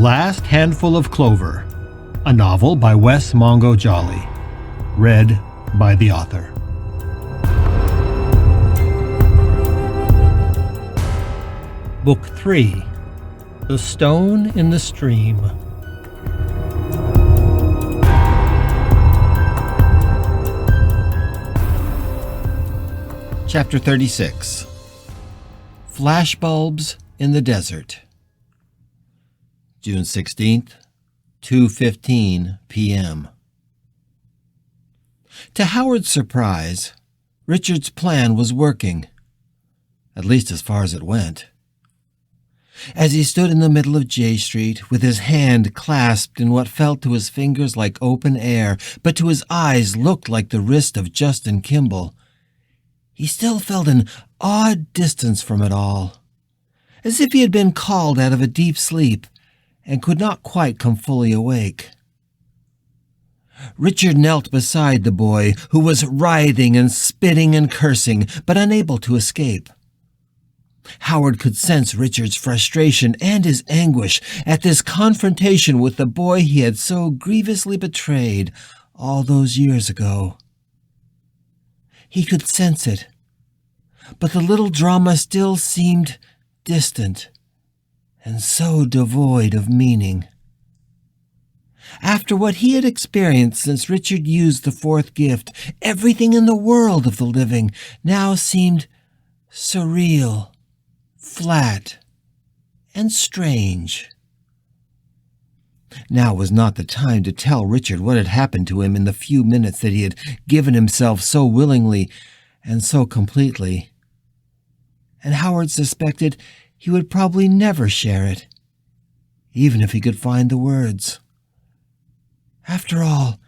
Last Handful of Clover, a novel by Wess Mongo Jolley, read by the author. Book 3, The Stone in the Stream. Chapter 36, Flashbulbs in the Desert. June 16th, 2:15 p.m. To Howard's surprise, Richard's plan was working, at least as far as it went. As he stood in the middle of J Street, with his hand clasped in what felt to his fingers like open air, but to his eyes looked like the wrist of Justin Kimball, he still felt an odd distance from it all, as if he had been called out of a deep sleep and could not quite come fully awake. Richard knelt beside the boy, who was writhing and spitting and cursing, but unable to escape. Howard could sense Richard's frustration and his anguish at this confrontation with the boy he had so grievously betrayed all those years ago. He could sense it, but the little drama still seemed distant and so devoid of meaning. After what he had experienced since Richard used the fourth gift, everything in the world of the living now seemed surreal, flat, and strange. Now was not the time to tell Richard what had happened to him in the few minutes that he had given himself so willingly and so completely. And Howard suspected he would probably never share it, even if he could find the words. After all,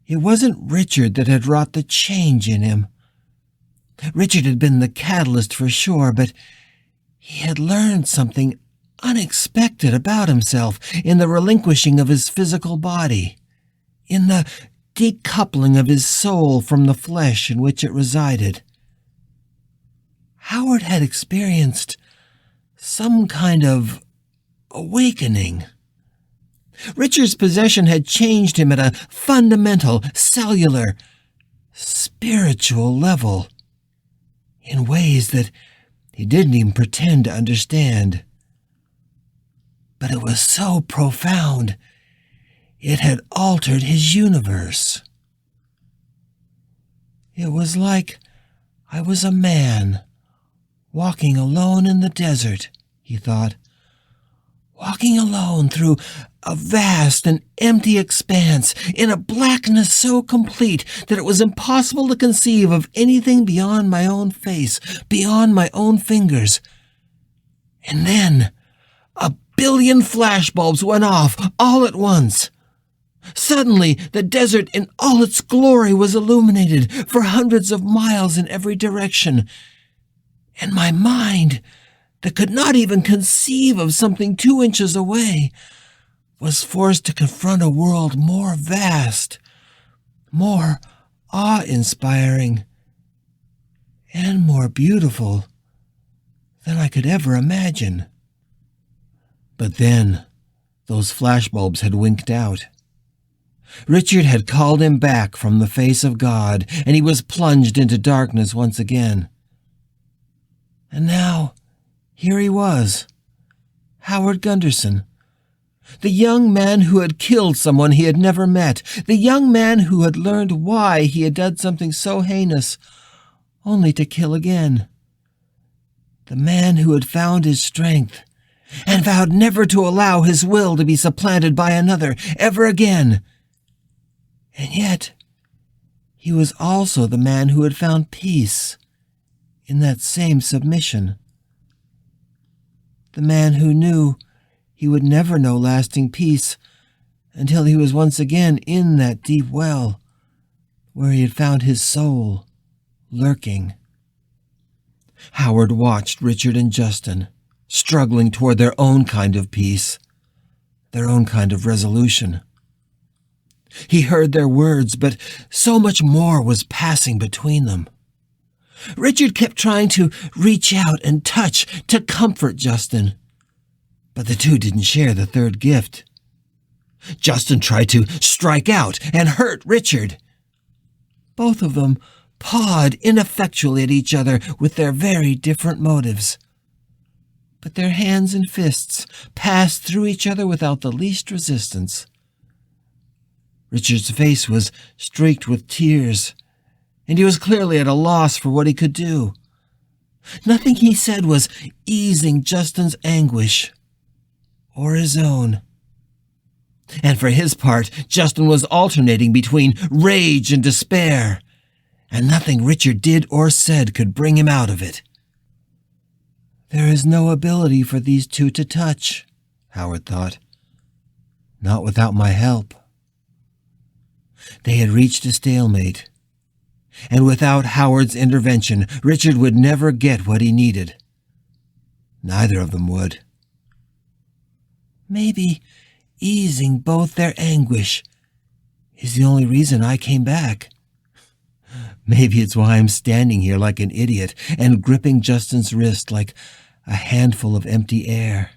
it wasn't Richard that had wrought the change in him. Richard had been the catalyst for sure, but he had learned something unexpected about himself in the relinquishing of his physical body, in the decoupling of his soul from the flesh in which it resided. Howard had experienced some kind of awakening. Richard's possession had changed him at a fundamental, cellular, spiritual level, in ways that he didn't even pretend to understand. But it was so profound, it had altered his universe. It was like I was a man walking alone in the desert, he thought, walking alone through a vast and empty expanse in a blackness so complete that it was impossible to conceive of anything beyond my own face, beyond my own fingers. And then 1 billion flashbulbs went off all at once. Suddenly, the desert in all its glory was illuminated for hundreds of miles in every direction, and my mind, that could not even conceive of something 2 inches away, was forced to confront a world more vast, more awe-inspiring, and more beautiful than I could ever imagine. But then, those flashbulbs had winked out. Richard had called him back from the face of God, and he was plunged into darkness once again. And now, here he was, Howard Gunderson, the young man who had killed someone he had never met, the young man who had learned why he had done something so heinous, only to kill again. The man who had found his strength and vowed never to allow his will to be supplanted by another ever again. And yet, he was also the man who had found peace in that same submission. The man who knew he would never know lasting peace until he was once again in that deep well where he had found his soul lurking. Howard watched Richard and Justin struggling toward their own kind of peace, their own kind of resolution. He heard their words, but so much more was passing between them. Richard kept trying to reach out and touch, to comfort Justin. But the two didn't share the third gift. Justin tried to strike out and hurt Richard. Both of them pawed ineffectually at each other with their very different motives. But their hands and fists passed through each other without the least resistance. Richard's face was streaked with tears, and he was clearly at a loss for what he could do. Nothing he said was easing Justin's anguish or his own. And for his part, Justin was alternating between rage and despair, and nothing Richard did or said could bring him out of it. There is no ability for these two to touch, Howard thought. Not without my help. They had reached a stalemate, and without Howard's intervention, Richard would never get what he needed. Neither of them would. Maybe easing both their anguish is the only reason I came back. Maybe it's why I'm standing here like an idiot and gripping Justin's wrist like a handful of empty air.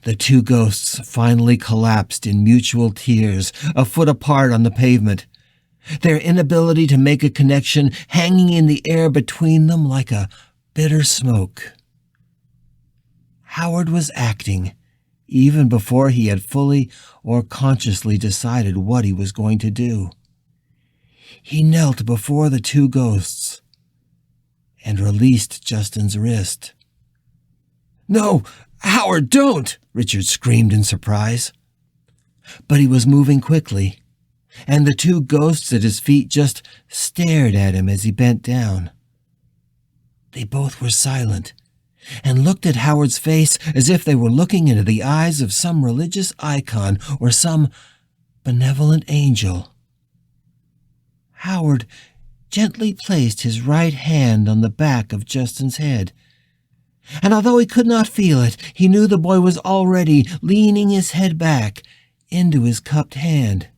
The two ghosts finally collapsed in mutual tears, a foot apart on the pavement, their inability to make a connection hanging in the air between them like a bitter smoke. Howard was acting, even before he had fully or consciously decided what he was going to do. He knelt before the two ghosts and released Justin's wrist. "No, Howard, don't!" Richard screamed in surprise. But he was moving quickly, and the two ghosts at his feet just stared at him as he bent down. They both were silent and looked at Howard's face as if they were looking into the eyes of some religious icon or some benevolent angel. Howard gently placed his right hand on the back of Justin's head, and although he could not feel it, he knew the boy was already leaning his head back into his cupped hand.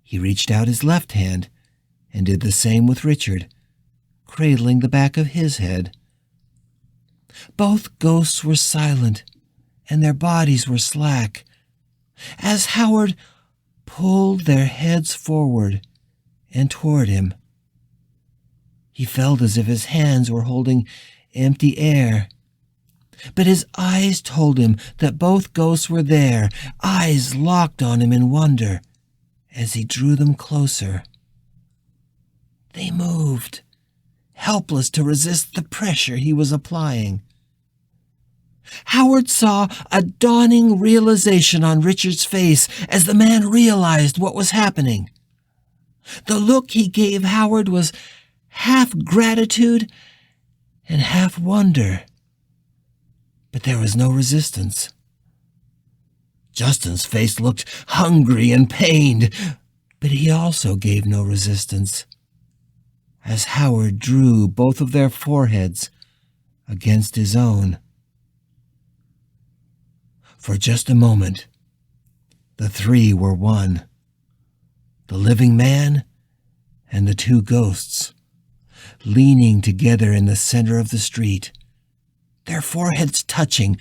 He reached out his left hand and did the same with Richard, cradling the back of his head. Both ghosts were silent, and their bodies were slack, as Howard pulled their heads forward and toward him. He felt as if his hands were holding empty air, but his eyes told him that both ghosts were there, eyes locked on him in wonder as he drew them closer. They moved, helpless to resist the pressure he was applying. Howard saw a dawning realization on Richard's face as the man realized what was happening. The look he gave Howard was half gratitude and half wonder. But there was no resistance. Justin's face looked hungry and pained, but he also gave no resistance, as Howard drew both of their foreheads against his own. For just a moment, the three were one, the living man and the two ghosts, leaning together in the center of the street, their foreheads touching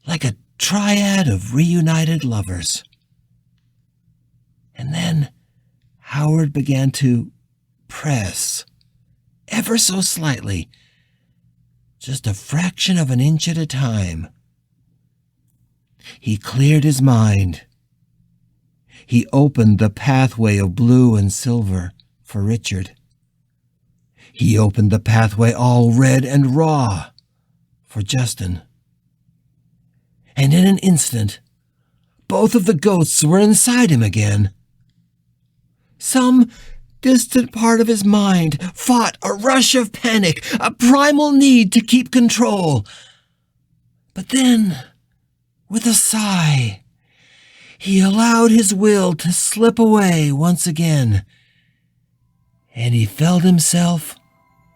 like a triad of reunited lovers. And then Howard began to press, ever so slightly, just a fraction of an inch at a time. He cleared his mind. He opened the pathway of blue and silver for Richard. He opened the pathway all red and raw for Justin. And in an instant, both of the ghosts were inside him again. Some distant part of his mind fought a rush of panic, a primal need to keep control. But then, with a sigh, he allowed his will to slip away once again, and he felt himself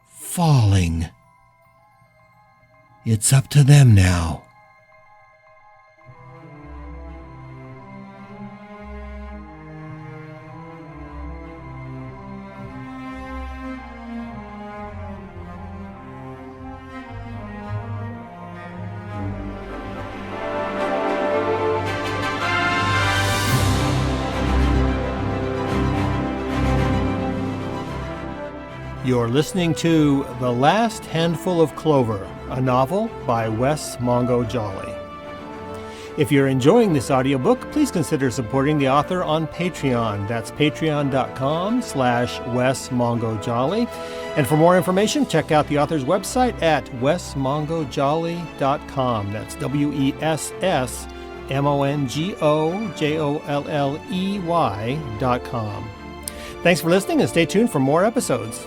falling. It's up to them now. You're listening to The Last Handful of Clover, a novel by Wess Mongo Jolley. If you're enjoying this audiobook, please consider supporting the author on Patreon. That's patreon.com/Wess Mongo Jolley. And for more information, check out the author's website at wessmongojolley.com. That's WESSMONGOJOLLEY.com. Thanks for listening and stay tuned for more episodes.